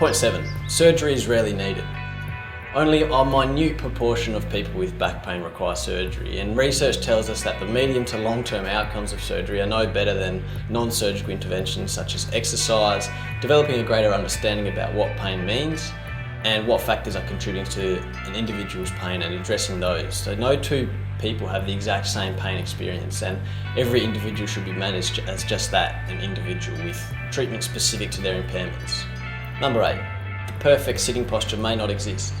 Point 7. Surgery is rarely needed. Only a minute proportion of people with back pain require surgery, and research tells us that the medium to long-term outcomes of surgery are no better than non-surgical interventions such as exercise, developing a greater understanding about what pain means and what factors are contributing to an individual's pain and addressing those. So no two people have the exact same pain experience, and every individual should be managed as just that, an individual with treatment specific to their impairments. Number 8. The perfect sitting posture may not exist.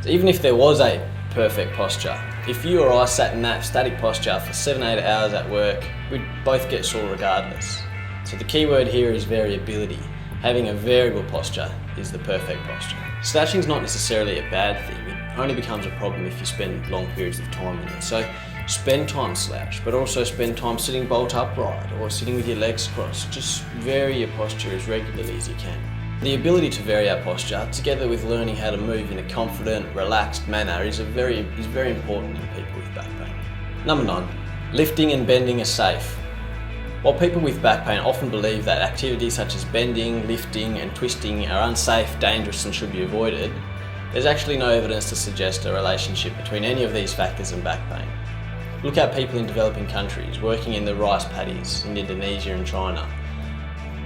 So even if there was a perfect posture, if you or I sat in that static posture for 7-8 hours at work, we'd both get sore regardless. So the key word here is variability. Having a variable posture is the perfect posture. Slouching is not necessarily a bad thing. It only becomes a problem if you spend long periods of time in it. So spend time slouched, but also spend time sitting bolt upright or sitting with your legs crossed. Just vary your posture as regularly as you can. The ability to vary our posture, together with learning how to move in a confident, relaxed manner, is very important in people with back pain. Number 9. Lifting and bending are safe. While people with back pain often believe that activities such as bending, lifting and twisting are unsafe, dangerous and should be avoided, there's actually no evidence to suggest a relationship between any of these factors and back pain. Look at people in developing countries working in the rice paddies in Indonesia and China.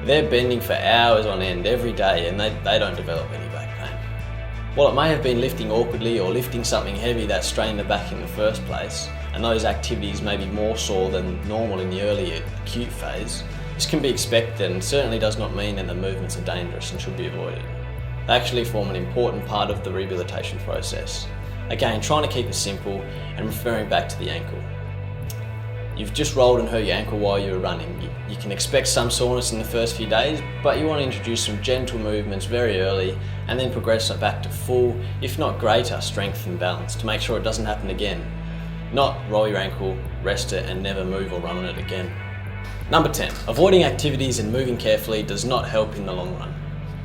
They're bending for hours on end every day and they don't develop any back pain. While it may have been lifting awkwardly or lifting something heavy that strained the back in the first place, and those activities may be more sore than normal in the early acute phase, this can be expected and certainly does not mean that the movements are dangerous and should be avoided. They actually form an important part of the rehabilitation process. Again, trying to keep it simple and referring back to the ankle. You've just rolled and hurt your ankle while you were running. You can expect some soreness in the first few days, but you want to introduce some gentle movements very early and then progress it back to full, if not greater, strength and balance to make sure it doesn't happen again. Not roll your ankle, rest it and never move or run on it again. Number 10. Avoiding activities and moving carefully does not help in the long run.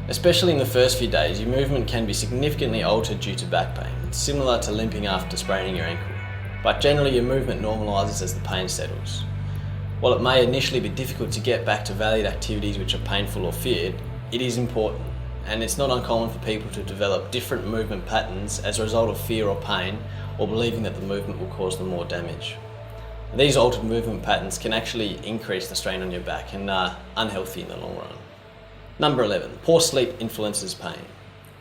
Especially in the first few days, your movement can be significantly altered due to back pain, similar to limping after spraining your ankle. But generally your movement normalises as the pain settles. While it may initially be difficult to get back to valued activities which are painful or feared, it is important, and it's not uncommon for people to develop different movement patterns as a result of fear or pain, or believing that the movement will cause them more damage. These altered movement patterns can actually increase the strain on your back and are unhealthy in the long run. Number 11. Poor sleep influences pain.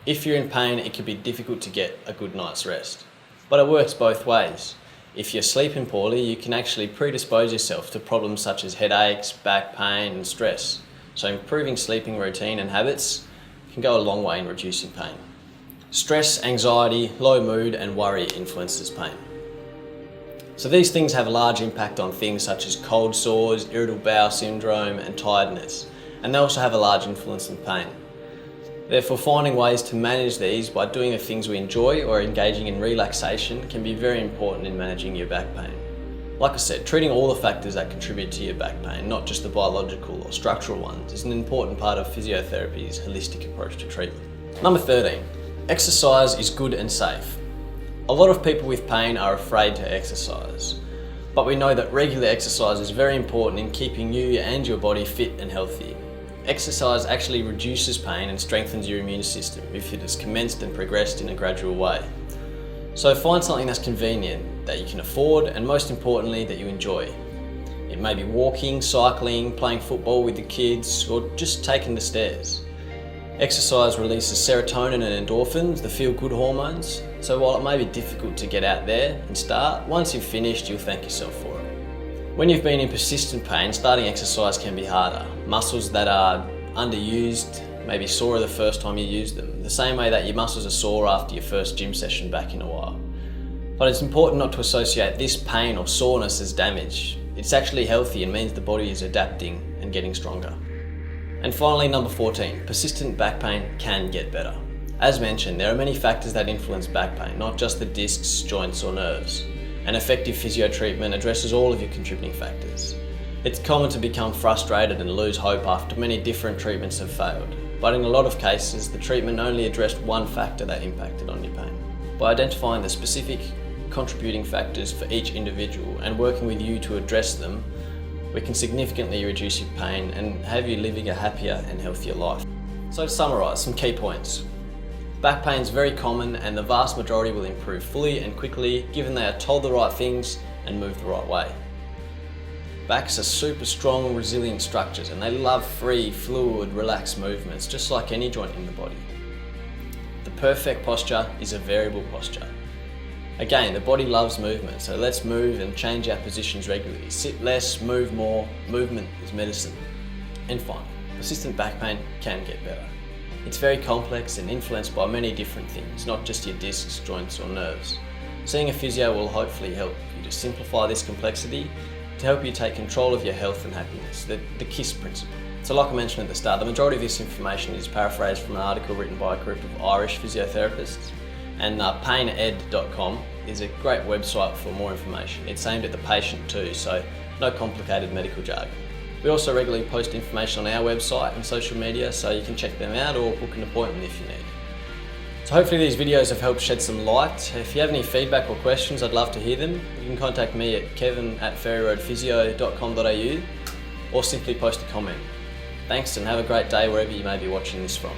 If you're in pain, it can be difficult to get a good night's rest, but it works both ways. If you're sleeping poorly, you can actually predispose yourself to problems such as headaches, back pain and stress. So improving sleeping routine and habits can go a long way in reducing pain. Stress, anxiety, low mood and worry influences pain. So these things have a large impact on things such as cold sores, irritable bowel syndrome and tiredness, and they also have a large influence on pain. Therefore, finding ways to manage these by doing the things we enjoy or engaging in relaxation can be very important in managing your back pain. Like I said, treating all the factors that contribute to your back pain, not just the biological or structural ones, is an important part of physiotherapy's holistic approach to treatment. Number 13. Exercise is good and safe. A lot of people with pain are afraid to exercise, but we know that regular exercise is very important in keeping you and your body fit and healthy. Exercise actually reduces pain and strengthens your immune system if it is commenced and progressed in a gradual way. So find something that's convenient, that you can afford, and most importantly, that you enjoy. It may be walking, cycling, playing football with the kids, or just taking the stairs. Exercise releases serotonin and endorphins, the feel-good hormones, so while it may be difficult to get out there and start, once you've finished, you'll thank yourself for it. When you've been in persistent pain, starting exercise can be harder. Muscles that are underused may be sore the first time you use them, the same way that your muscles are sore after your first gym session back in a while. But it's important not to associate this pain or soreness as damage. It's actually healthy and means the body is adapting and getting stronger. And finally, number 14, persistent back pain can get better. As mentioned, there are many factors that influence back pain, not just the discs, joints or nerves. An effective physio treatment addresses all of your contributing factors. It's common to become frustrated and lose hope after many different treatments have failed, but in a lot of cases, the treatment only addressed one factor that impacted on your pain. By identifying the specific contributing factors for each individual and working with you to address them, we can significantly reduce your pain and have you living a happier and healthier life. So to summarise, some key points. Back pain is very common and the vast majority will improve fully and quickly given they are told the right things and move the right way. Backs are super strong, resilient structures and they love free, fluid, relaxed movements just like any joint in the body. The perfect posture is a variable posture. Again, the body loves movement, so let's move and change our positions regularly. Sit less, move more, movement is medicine. And finally, persistent back pain can get better. It's very complex and influenced by many different things, not just your discs, joints or nerves. Seeing a physio will hopefully help you to simplify this complexity to help you take control of your health and happiness, the KISS principle. So like I mentioned at the start, the majority of this information is paraphrased from an article written by a group of Irish physiotherapists, and pained.com is a great website for more information. It's aimed at the patient too, so no complicated medical jargon. We also regularly post information on our website and social media, so you can check them out or book an appointment if you need. So hopefully these videos have helped shed some light. If you have any feedback or questions, I'd love to hear them. You can contact me at kevin@ferryroadphysio.com.au or simply post a comment. Thanks and have a great day wherever you may be watching this from.